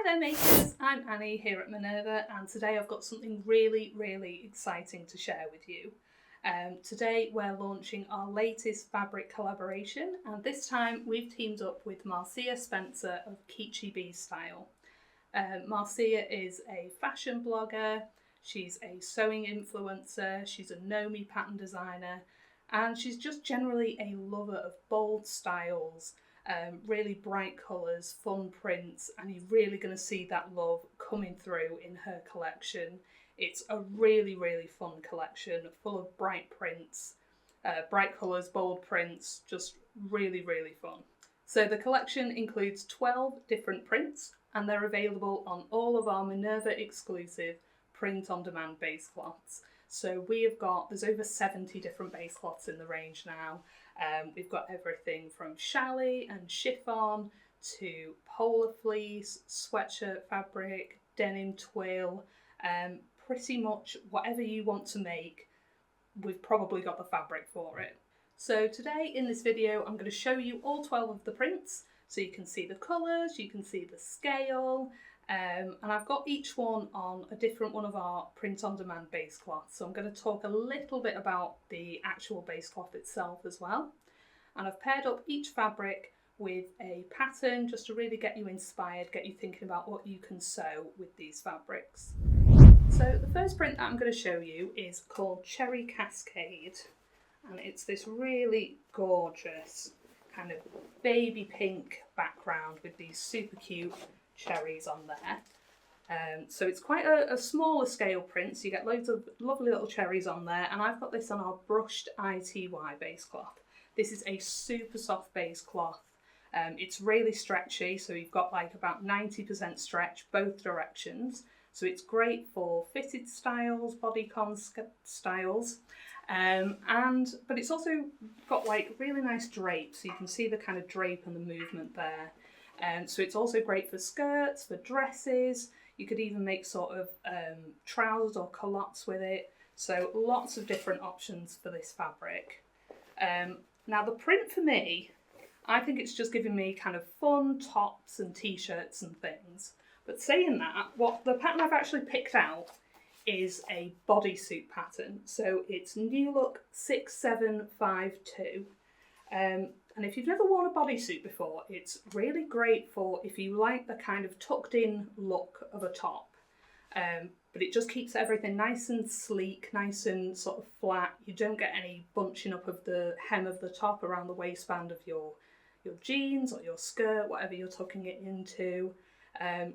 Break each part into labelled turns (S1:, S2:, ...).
S1: Hello makers, I'm Annie here at Minerva, and today I've got something really exciting to share with you. Today we're launching our latest fabric collaboration, and this time we've teamed up with Marcia Spencer of Keechi B Style. Marcia is a fashion blogger, she's a sewing influencer, she's a Nomi pattern designer, and she's just generally a lover of bold styles, really bright colours, fun prints, and you're really going to see that love coming through in her collection. It's a really fun collection full of bright prints, bright colours, bold prints, just really fun. So the collection includes 12 different prints, and they're available on all of our Minerva Exclusive print-on-demand base cloths. So there's over 70 different base cloths in the range now. We've got everything from challis and chiffon to polar fleece, sweatshirt fabric, denim twill, pretty much whatever you want to make, we've probably got the fabric for it. So today in this video I'm going to show you all 12 of the prints so you can see the colours, you can see the scale, and I've got each one on a different one of our print-on-demand base cloths. So I'm going to talk a little bit about the actual base cloth itself as well. And I've paired up each fabric with a pattern just to really get you inspired, get you thinking about what you can sew with these fabrics. So the first print that I'm going to show you is called Cherry Cascade, and it's this really gorgeous kind of baby pink background with these super cute cherries on there. So it's quite a smaller scale print, so you get loads of lovely little cherries on there, and I've got this on our brushed ITY base cloth. This is a super soft base cloth. It's really stretchy, so you've got like about 90% stretch both directions. So it's great for fitted styles, bodycon styles, but it's also got like really nice drape, so you can see the kind of drape and the movement there. So it's also great for skirts, for dresses. You could even make sort of trousers or culottes with it. So lots of different options for this fabric. Now the print for me, I think it's just giving me kind of fun tops and t-shirts and things. But saying that, what the pattern I've actually picked out is a bodysuit pattern. So it's New Look 6752. And if you've never worn a bodysuit before, it's really great for if you like the kind of tucked in look of a top. But it just keeps everything nice and sleek, nice and sort of flat. You don't get any bunching up of the hem of the top around the waistband of your jeans or your skirt, whatever you're tucking it into.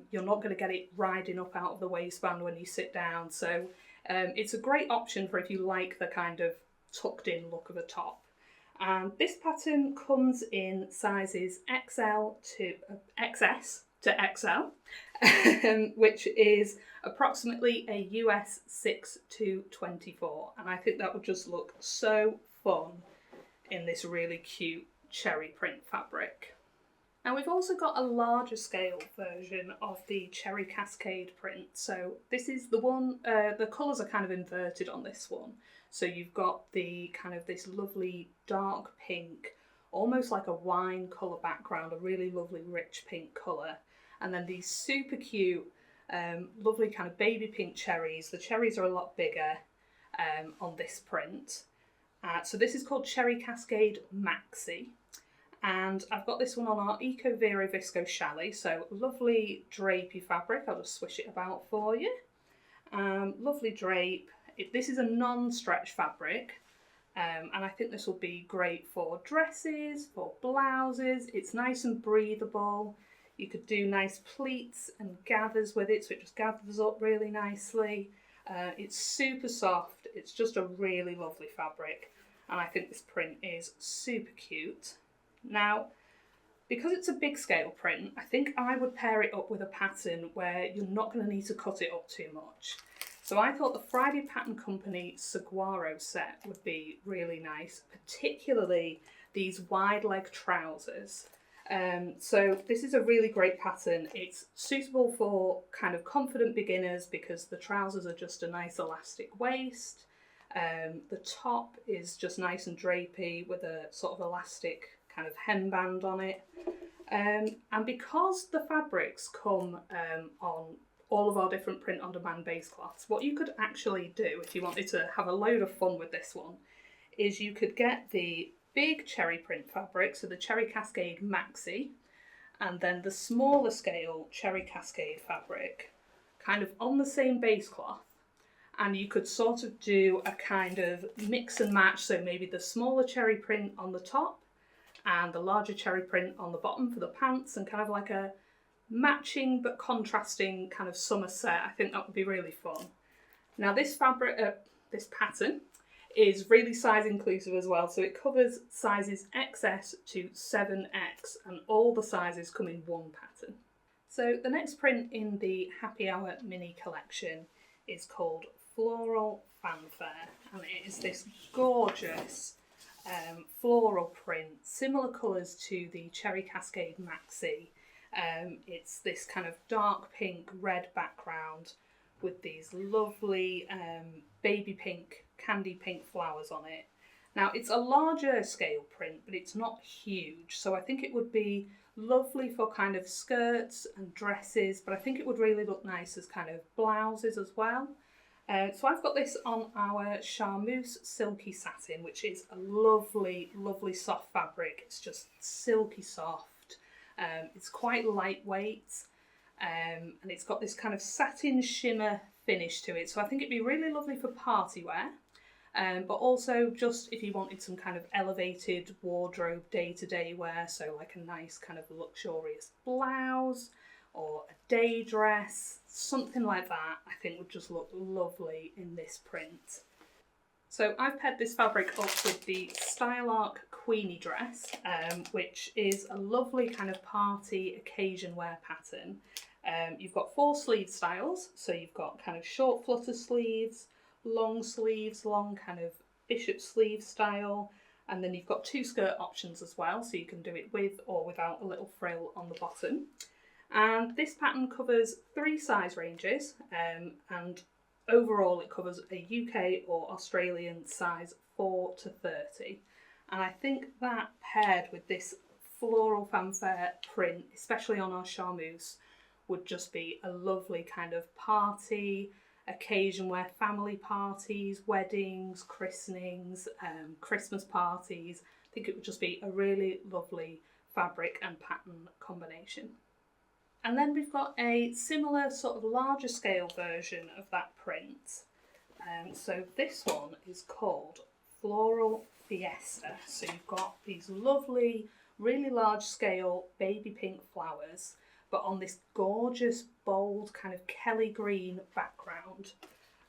S1: You're not going to get it riding up out of the waistband when you sit down. So it's a great option for if you like the kind of tucked in look of a top. And this pattern comes in sizes XL to XS to XL, which is approximately a US 6 to 24. And I think that would just look so fun in this really cute cherry print fabric. Now we've also got a larger scale version of the Cherry Cascade print. So this is the one, the colours are kind of inverted on this one. So you've got the kind of this lovely dark pink, almost like a wine colour background, a really lovely rich pink colour. And then these super cute, lovely kind of baby pink cherries. The cherries are a lot bigger on this print. So this is called Cherry Cascade Maxi. And I've got this one on our Eco Vero Visco challis, so lovely drapey fabric. I'll just swish it about for you. Lovely drape. This is a non-stretch fabric, and I think this will be great for dresses, for blouses. It's nice and breathable. You could do nice pleats and gathers with it, so it just gathers up really nicely. It's super soft. It's just a really lovely fabric, and I think this print is super cute. Now, because it's a big scale print, I think I would pair it up with a pattern where you're not going to need to cut it up too much. So I thought the Friday Pattern Company Saguaro set would be really nice, particularly these wide leg trousers. So this is a really great pattern. It's suitable for kind of confident beginners because the trousers are just a nice elastic waist. The top is just nice and drapey with a sort of elastic kind of hemband on it. And because the fabrics come on all of our different print on demand base cloths, what you could actually do if you wanted to have a load of fun with this one is you could get the big cherry print fabric, so the Cherry Cascade Maxi, and then the smaller scale Cherry Cascade fabric kind of on the same base cloth, and you could sort of do a kind of mix and match, so maybe the smaller cherry print on the top and the larger cherry print on the bottom for the pants, and kind of like a matching but contrasting kind of summer set. I think that would be really fun. Now this fabric, this pattern is really size inclusive as well, so it covers sizes XS to 7X, and all the sizes come in one pattern. So the next print in the Happy Hour mini collection is called Floral Fanfare, and it is this gorgeous floral print, similar colours to the Cherry Cascade Maxi. It's this kind of dark pink red background with these lovely baby pink, candy pink flowers on it. Now it's a larger scale print, but it's not huge, so I think it would be lovely for kind of skirts and dresses, but I think it would really look nice as kind of blouses as well. So I've got this on our Charmeuse Silky Satin, which is a lovely, lovely soft fabric. It's just silky soft. It's quite lightweight, and it's got this kind of satin shimmer finish to it. So I think it'd be really lovely for party wear, but also just if you wanted some kind of elevated wardrobe day-to-day wear, so like a nice kind of luxurious blouse or a day dress, something like that, I think would just look lovely in this print. So I've paired this fabric up with the Style Arc Queenie dress, which is a lovely kind of party occasion wear pattern. You've got 4 sleeve styles, so you've got kind of short flutter sleeves, long kind of bishop sleeve style, and then you've got 2 skirt options as well, so you can do it with or without a little frill on the bottom. And this pattern covers 3 size ranges, and overall it covers a UK or Australian size 4 to 30. And I think that paired with this floral fanfare print, especially on our charmeuse, would just be a lovely kind of party occasion wear, family parties, weddings, christenings, Christmas parties. I think it would just be a really lovely fabric and pattern combination. And then we've got a similar sort of larger scale version of that print. So this one is called Floral Fiesta. So you've got these lovely, really large scale baby pink flowers, but on this gorgeous, bold kind of Kelly green background.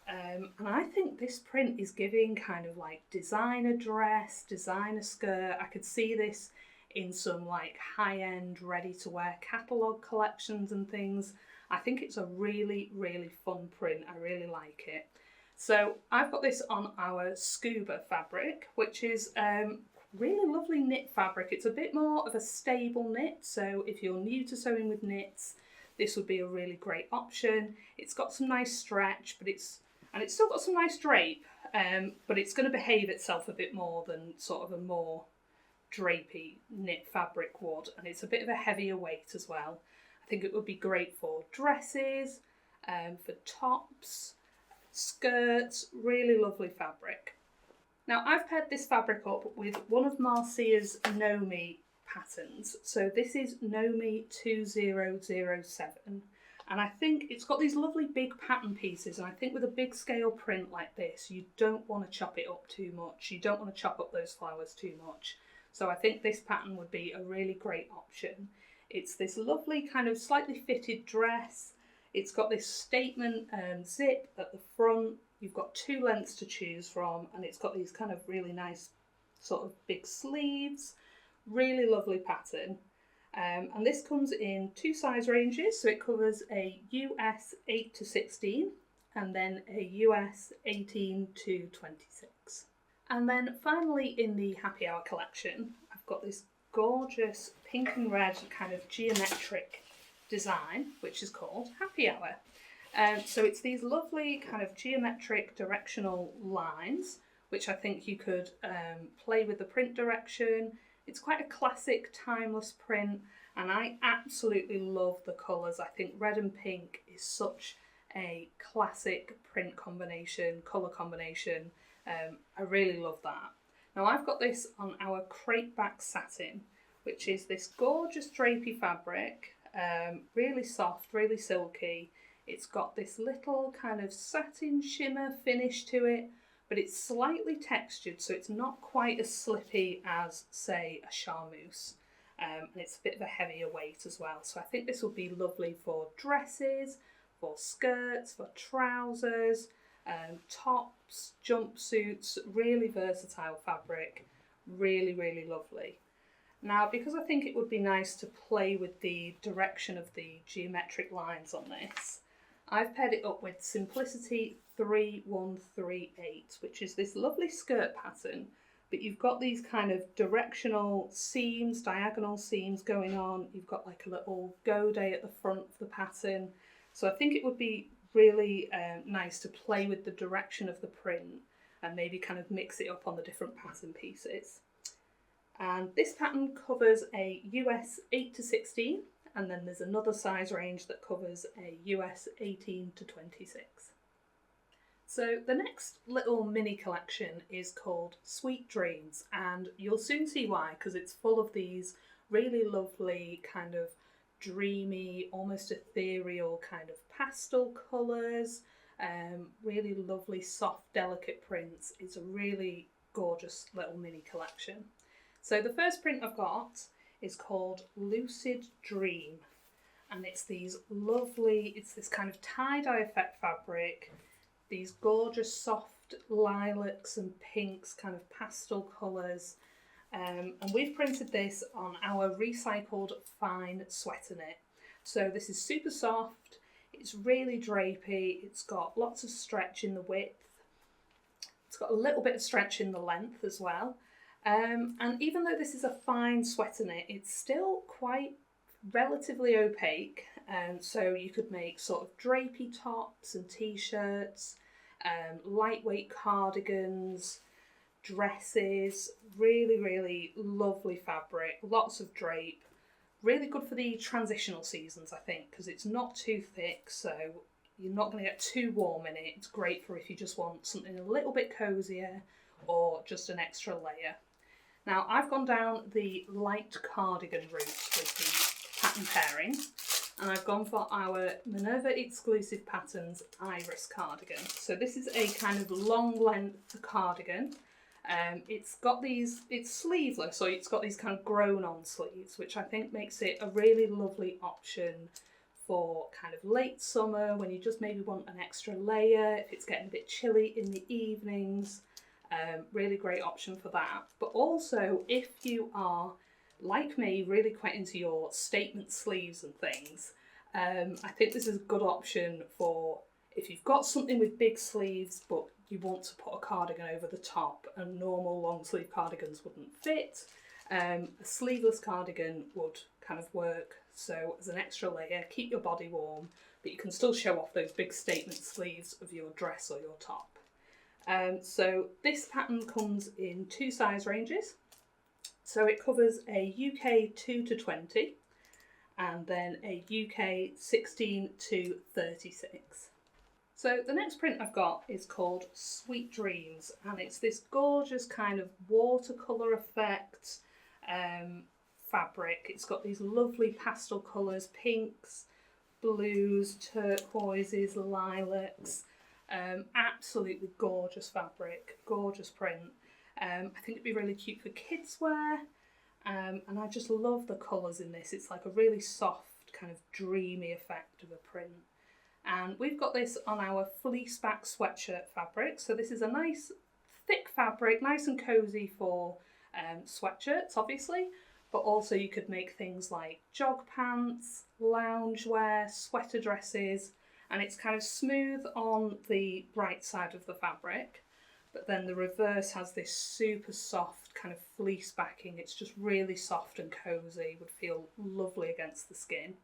S1: And I think this print is giving kind of like designer dress, designer skirt. I could see this in some like high-end ready-to-wear catalogue collections and things. I think it's a really, really fun print. I really like it. So I've got this on our Scuba fabric, which is really lovely knit fabric. It's a bit more of a stable knit, so if you're new to sewing with knits, this would be a really great option. It's got some nice stretch, but it's still got some nice drape, but it's going to behave itself a bit more than sort of a more drapey knit fabric would, and it's a bit of a heavier weight as well. I think it would be great for dresses, for tops, skirts, really lovely fabric. Now I've paired this fabric up with one of Marcia's Nomi patterns. So this is Nomi 2007, and I think it's got these lovely big pattern pieces, and I think with a big scale print like this, you don't want to chop it up too much. You don't want to chop up those flowers too much. So I think this pattern would be a really great option. It's this lovely kind of slightly fitted dress. It's got this statement zip at the front. You've got 2 lengths to choose from, and it's got these kind of really nice sort of big sleeves. Really lovely pattern. And this comes in 2 size ranges, so it covers a US 8 to 16 and then a US 18 to 26. And then finally in the Happy Hour collection, I've got this gorgeous pink and red kind of geometric design, which is called Happy Hour. So it's these lovely kind of geometric directional lines, which I think you could play with the print direction, It's quite a classic, timeless print, and I absolutely love the colours. I think red and pink is such a classic print combination, colour combination. I really love that. Now I've got this on our crepe back satin, which is this gorgeous drapey fabric, really soft, really silky. It's got this little kind of satin shimmer finish to it, but it's slightly textured, so it's not quite as slippy as, say, a charmeuse. And it's a bit of a heavier weight as well. So I think this will be lovely for dresses, for skirts, for trousers, tops, jumpsuits, really versatile fabric, really, really lovely. Now, because I think it would be nice to play with the direction of the geometric lines on this, I've paired it up with Simplicity 3138, which is this lovely skirt pattern, but you've got these kind of directional seams, diagonal seams going on. You've got like a little go day at the front of the pattern. So I think it would be really nice to play with the direction of the print and maybe kind of mix it up on the different pattern pieces. And this pattern covers a US 8 to 16, and then there's another size range that covers a US 18 to 26. So the next little mini collection is called Sweet Dreams, and you'll soon see why, because it's full of these really lovely kind of dreamy, almost ethereal kind of pastel colours, really lovely soft delicate prints. It's a really gorgeous little mini collection. So the first print I've got is called Lucid Dream, and it's these lovely, it's this kind of tie-dye effect fabric, these gorgeous soft lilacs and pinks, kind of pastel colours, and we've printed this on our recycled fine sweater knit. So this is super soft, it's really drapey, it's got lots of stretch in the width, it's got a little bit of stretch in the length as well. And even though this is a fine sweater knit, it's still quite relatively opaque, so you could make sort of drapey tops and t-shirts, lightweight cardigans, dresses, really, really lovely fabric, lots of drape, really good for the transitional seasons, I think, because it's not too thick, so you're not going to get too warm in it. It's great for if you just want something a little bit cozier or just an extra layer. Now I've gone down the light cardigan route with the pattern pairing, and I've gone for our Minerva Exclusive Patterns Iris cardigan. So this is a kind of long length cardigan. It's got these, it's sleeveless, so it's got these kind of grown on sleeves, which I think makes it a really lovely option for kind of late summer when you just maybe want an extra layer, if it's getting a bit chilly in the evenings. Really great option for that. But also if you are, like me, really quite into your statement sleeves and things, I think this is a good option for if you've got something with big sleeves but you want to put a cardigan over the top and normal long sleeve cardigans wouldn't fit. A sleeveless cardigan would kind of work, so as an extra layer, keep your body warm, but you can still show off those big statement sleeves of your dress or your top. So this pattern comes in two size ranges. So it covers a UK 2 to 20 and then a UK 16 to 36. So the next print I've got is called Sweet Dreams, and it's this gorgeous kind of watercolour effect fabric. It's got these lovely pastel colours, pinks, blues, turquoises, lilacs. Absolutely gorgeous fabric, gorgeous print. I think it'd be really cute for kids wear, and I just love the colours in this. It's like a really soft kind of dreamy effect of a print. And we've got this on our fleece back sweatshirt fabric, so this is a nice thick fabric, nice and cosy for sweatshirts obviously, but also you could make things like jog pants, loungewear, sweater dresses, and it's kind of smooth on the right side of the fabric, but then the reverse has this super soft kind of fleece backing. It's just really soft and cozy, would feel lovely against the skin.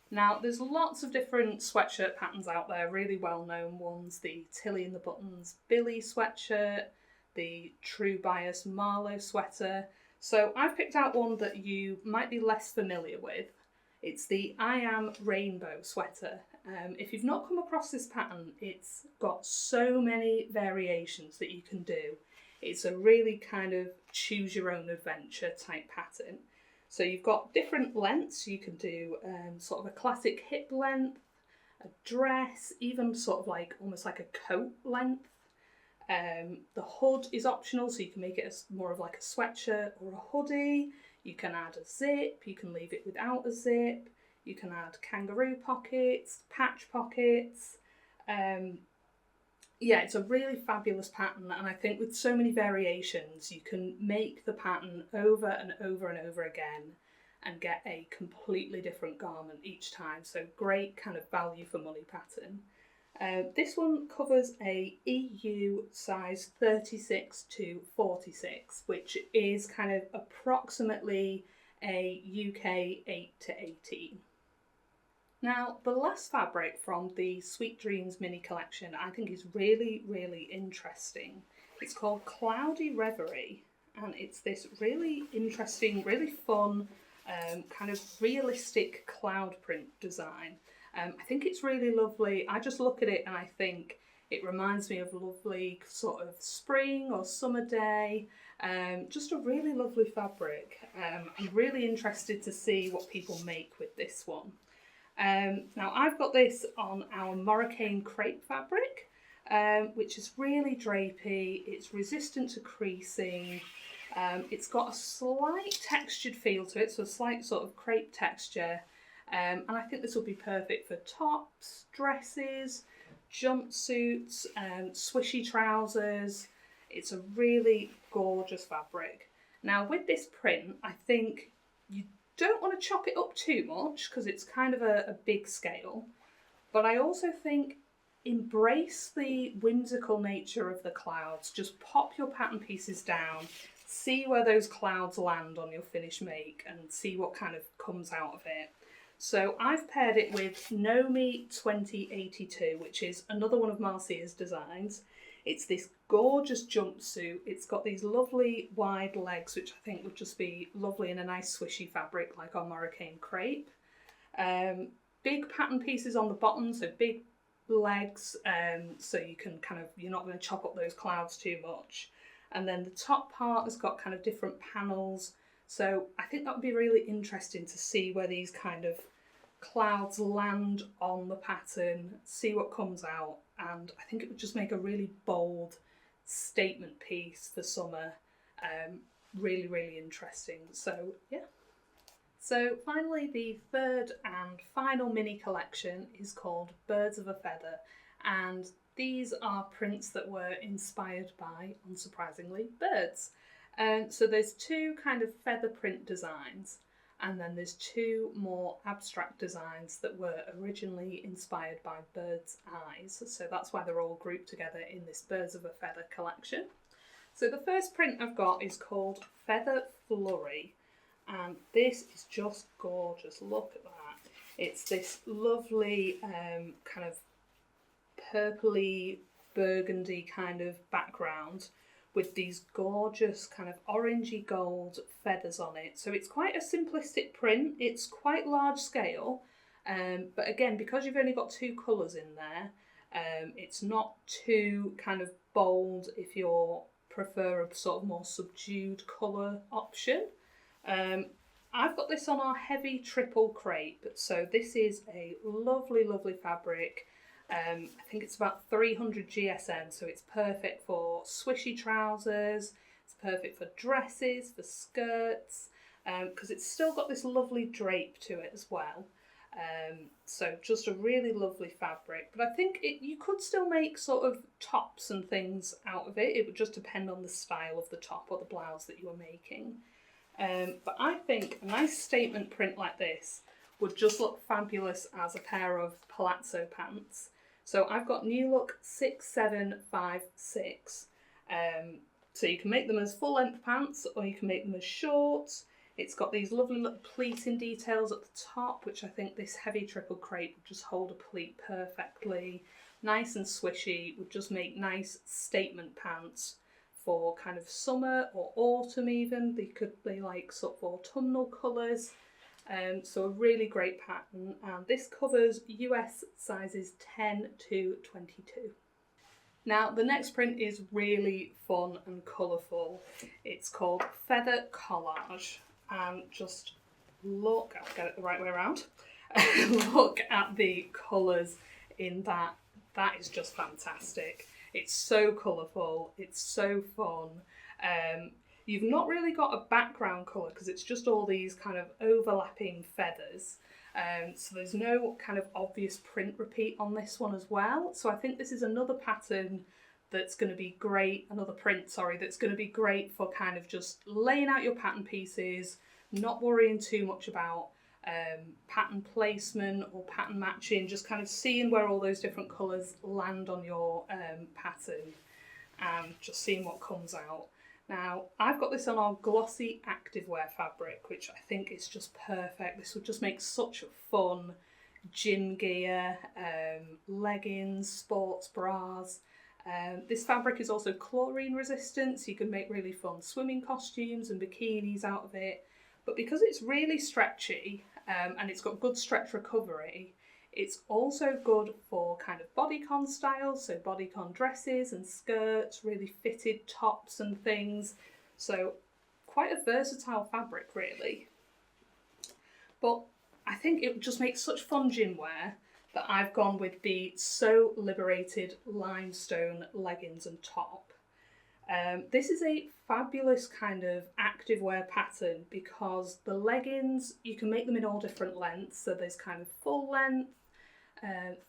S1: Now there's lots of different sweatshirt patterns out there, really well known ones, the Tilly and the Buttons Billy sweatshirt, the True Bias Marlowe sweater. So I've picked out one that you might be less familiar with. It's the I Am Rainbow sweater. If you've not come across this pattern, it's got so many variations that you can do. It's a really kind of choose your own adventure type pattern. So you've got different lengths. You can do sort of a classic hip length, a dress, even sort of like almost like a coat length. The hood is optional, so you can make it as more of like a sweatshirt or a hoodie. You can add a zip, you can leave it without a zip, you can add kangaroo pockets, patch pockets. Yeah, it's a really fabulous pattern, and I think with so many variations you can make the pattern over and over and over again and get a completely different garment each time. So great kind of value for money pattern. This one covers a EU size 36 to 46, which is kind of approximately a UK 8 to 18. Now, the last fabric from the Sweet Dreams mini collection I think is really, really interesting. It's called Cloudy Reverie, and it's this really interesting, really fun, kind of realistic cloud print design. I think it's really lovely. I just look at it and I think it reminds me of a lovely sort of spring or summer day. Just a really lovely fabric. I'm really interested to see what people make with this one. Now I've got this on our Moroccan crepe fabric, which is really drapey. It's resistant to creasing. It's got a slight textured feel to it, so a slight sort of crepe texture. And I think this will be perfect for tops, dresses, jumpsuits, swishy trousers. It's a really gorgeous fabric. Now with this print, I think you don't want to chop it up too much because it's kind of a big scale. But I also think embrace the whimsical nature of the clouds. Just pop your pattern pieces down, see where those clouds land on your finished make and see what kind of comes out of it. So I've paired it with Nomi 2082, which is another one of Marcia's designs. It's this gorgeous jumpsuit. It's got these lovely wide legs, which I think would just be lovely in a nice swishy fabric like our Moroccan crepe. Big pattern pieces on the bottom, so big legs, so you can kind of, you're not going to chop up those clouds too much. And then the top part has got kind of different panels. So I think that would be really interesting to see where these kind of clouds land on the pattern, see what comes out, and I think it would just make a really bold statement piece for summer. Really, really interesting. So yeah. So finally, the third and final mini collection is called Birds of a Feather, and these are prints that were inspired by, unsurprisingly, birds. So there's two kind of feather print designs, and then there's two more abstract designs that were originally inspired by birds' eyes. So that's why they're all grouped together in this Birds of a Feather collection. So the first print I've got is called Feather Flurry, and this is just gorgeous. Look at that. It's this lovely kind of purpley burgundy kind of background with these gorgeous kind of orangey gold feathers on it. So it's quite a simplistic print. It's quite large scale, but again, because you've only got two colours in there, it's not too kind of bold if you prefer a sort of more subdued colour option. I've got this on our heavy triple crepe. So this is a lovely, lovely fabric. I think it's about 300 GSM, so it's perfect for swishy trousers, it's perfect for dresses, for skirts, because it's still got this lovely drape to it as well. So just a really lovely fabric, but I think you could still make sort of tops and things out of it. It would just depend on the style of the top or the blouse that you were making. But I think a nice statement print like this would just look fabulous as a pair of palazzo pants. So I've got New Look 6756. So you can make them as full length pants or you can make them as shorts. It's got these lovely little pleating details at the top, which I think this heavy triple crepe would just hold a pleat perfectly. Nice and swishy, would just make nice statement pants for kind of summer or autumn even. They could be like sort of autumnal colours. So a really great pattern, and this covers US sizes 10 to 22. Now the next print is really fun and colourful. It's called Feather Collage, and just look, I'll get it the right way around, look at the colours in that. That is just fantastic. It's so colourful, it's so fun. You've not really got a background colour because it's just all these kind of overlapping feathers. So there's no kind of obvious print repeat on this one as well. So I think this is another pattern that's going to be great, another print, sorry, that's going to be great for kind of just laying out your pattern pieces, not worrying too much about pattern placement or pattern matching, just kind of seeing where all those different colours land on your pattern and just seeing what comes out. Now, I've got this on our glossy activewear fabric, which I think is just perfect. This would just make such fun gym gear, leggings, sports bras. This fabric is also chlorine resistant, so you can make really fun swimming costumes and bikinis out of it. But because it's really stretchy and it's got good stretch recovery, it's also good for kind of bodycon styles, so bodycon dresses and skirts, really fitted tops and things. So quite a versatile fabric really. But I think it just makes such fun gym wear that I've gone with the So Liberated limestone leggings and top. This is a fabulous kind of activewear pattern because the leggings, you can make them in all different lengths. So there's kind of full length,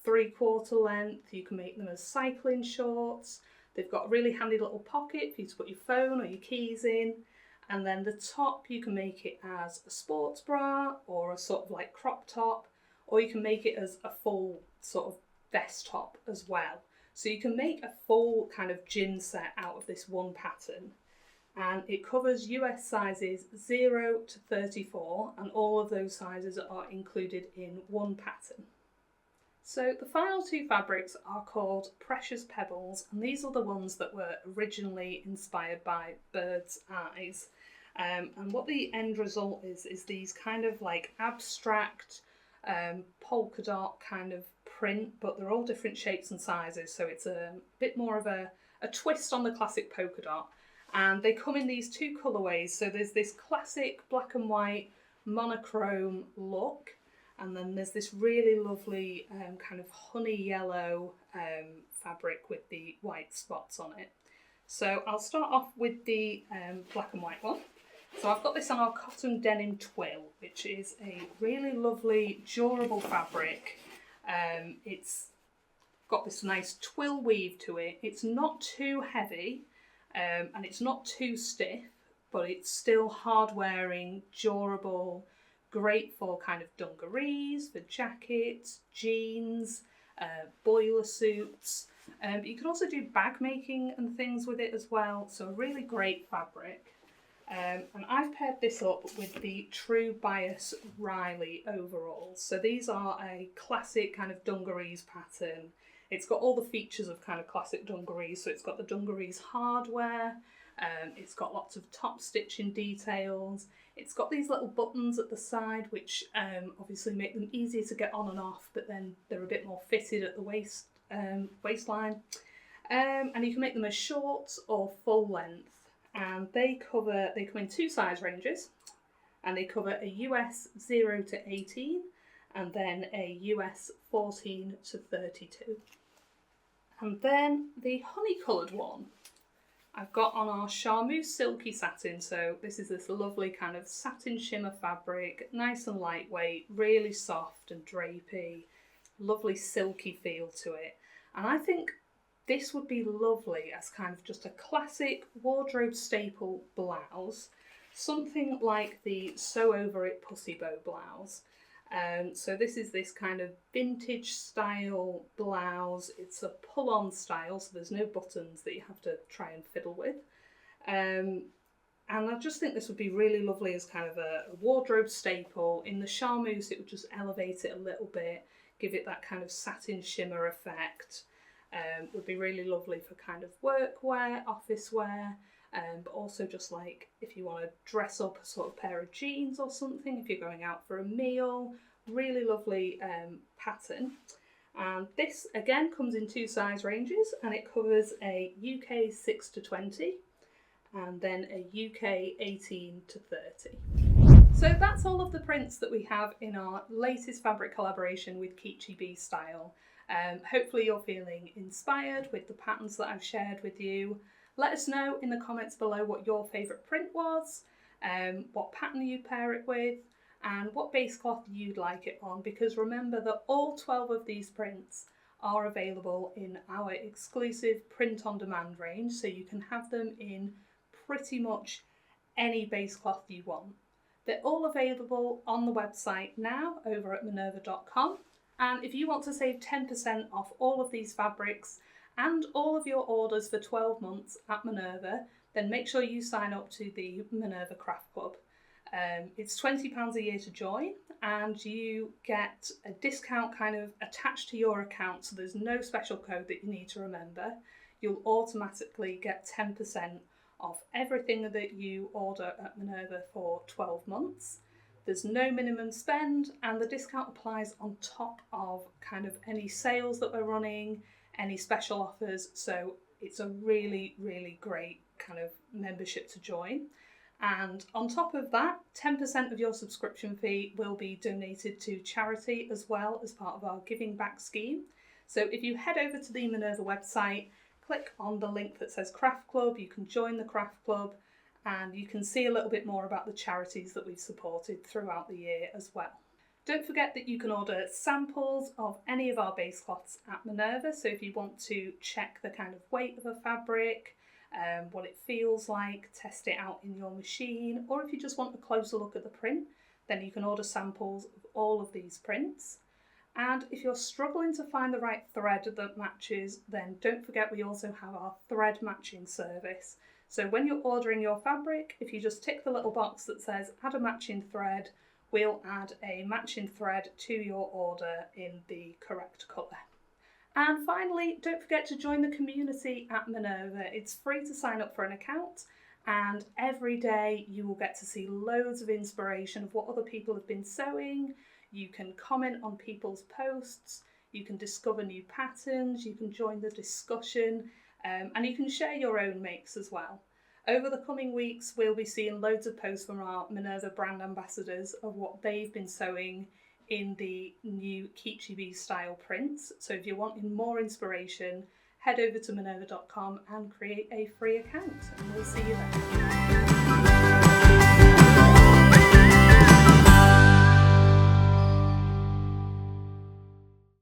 S1: 3/4 length, you can make them as cycling shorts. They've got a really handy little pocket for you to put your phone or your keys in. And then the top, you can make it as a sports bra or a sort of like crop top, or you can make it as a full sort of vest top as well. So you can make a full kind of gym set out of this one pattern. And it covers US sizes 0 to 34, and all of those sizes are included in one pattern. So the final two fabrics are called Precious Pebbles, and these are the ones that were originally inspired by Bird's Eyes. And what the end result is these kind of like abstract polka dot kind of print, but they're all different shapes and sizes, so it's a bit more of a twist on the classic polka dot. And they come in these two colourways, so there's this classic black and white monochrome look, and then there's this really lovely kind of honey yellow fabric with the white spots on it. So I'll start off with the black and white one. So I've got this on our cotton denim twill, which is a really lovely durable fabric. It's got this nice twill weave to it. It's not too heavy and it's not too stiff, but it's still hard wearing, durable, great for kind of dungarees, for jackets, jeans, boiler suits. You can also do bag making and things with it as well, so a really great fabric. And I've paired this up with the True Bias Riley overalls. So these are a classic kind of dungarees pattern. It's got all the features of kind of classic dungarees. So it's got the dungarees hardware, it's got lots of top stitching details. It's got these little buttons at the side, which obviously make them easier to get on and off, but then they're a bit more fitted at the waistline. And you can make them as short or full length. And they come in two size ranges, and they cover a US 0 to 18 and then a US 14 to 32. And then the honey coloured one I've got on our charmeuse silky satin. So this is this lovely kind of satin shimmer fabric, nice and lightweight, really soft and drapey, lovely silky feel to it. And I think this would be lovely as kind of just a classic wardrobe staple blouse, something like the Sew Over It Pussy Bow blouse. So this is this kind of vintage style blouse. It's a pull-on style, so there's no buttons that you have to try and fiddle with. And I just think this would be really lovely as kind of a wardrobe staple. In the charmeuse, it would just elevate it a little bit, give it that kind of satin shimmer effect. Would be really lovely for kind of work wear, office wear, but also just like if you want to dress up a sort of pair of jeans or something, if you're going out for a meal. Really lovely pattern. And this again comes in 2 size ranges, and it covers a UK 6 to 20 and then a UK 18 to 30. So that's all of the prints that we have in our latest fabric collaboration with Keechi B Style. Hopefully you're feeling inspired with the patterns that I've shared with you. Let us know in the comments below what your favourite print was, what pattern you pair it with, and what base cloth you'd like it on, because remember that all 12 of these prints are available in our exclusive print on demand range, so you can have them in pretty much any base cloth you want. They're all available on the website now over at minerva.com. And if you want to save 10% off all of these fabrics and all of your orders for 12 months at Minerva, then make sure you sign up to the Minerva Craft Club. It's £20 a year to join, and you get a discount kind of attached to your account, so there's no special code that you need to remember. You'll automatically get 10% off everything that you order at Minerva for 12 months. There's no minimum spend, and the discount applies on top of kind of any sales that we're running, any special offers. So it's a really, really great kind of membership to join. And on top of that, 10% of your subscription fee will be donated to charity as well as part of our Giving Back scheme. So if you head over to the Minerva website, click on the link that says Craft Club, you can join the Craft Club, and you can see a little bit more about the charities that we've supported throughout the year as well. Don't forget that you can order samples of any of our base cloths at Minerva, so if you want to check the kind of weight of a fabric, what it feels like, test it out in your machine, or if you just want a closer look at the print, then you can order samples of all of these prints. And if you're struggling to find the right thread that matches, then don't forget we also have our thread matching service. So when you're ordering your fabric, if you just tick the little box that says add a matching thread, we'll add a matching thread to your order in the correct colour. And finally, don't forget to join the community at Minerva. It's free to sign up for an account, and every day you will get to see loads of inspiration of what other people have been sewing. You can comment on people's posts, you can discover new patterns, you can join the discussion, and you can share your own makes as well. Over the coming weeks, we'll be seeing loads of posts from our Minerva brand ambassadors of what they've been sewing in the new Keechi B Style prints. So if you're wanting more inspiration, head over to minerva.com and create a free account, and we'll see you there.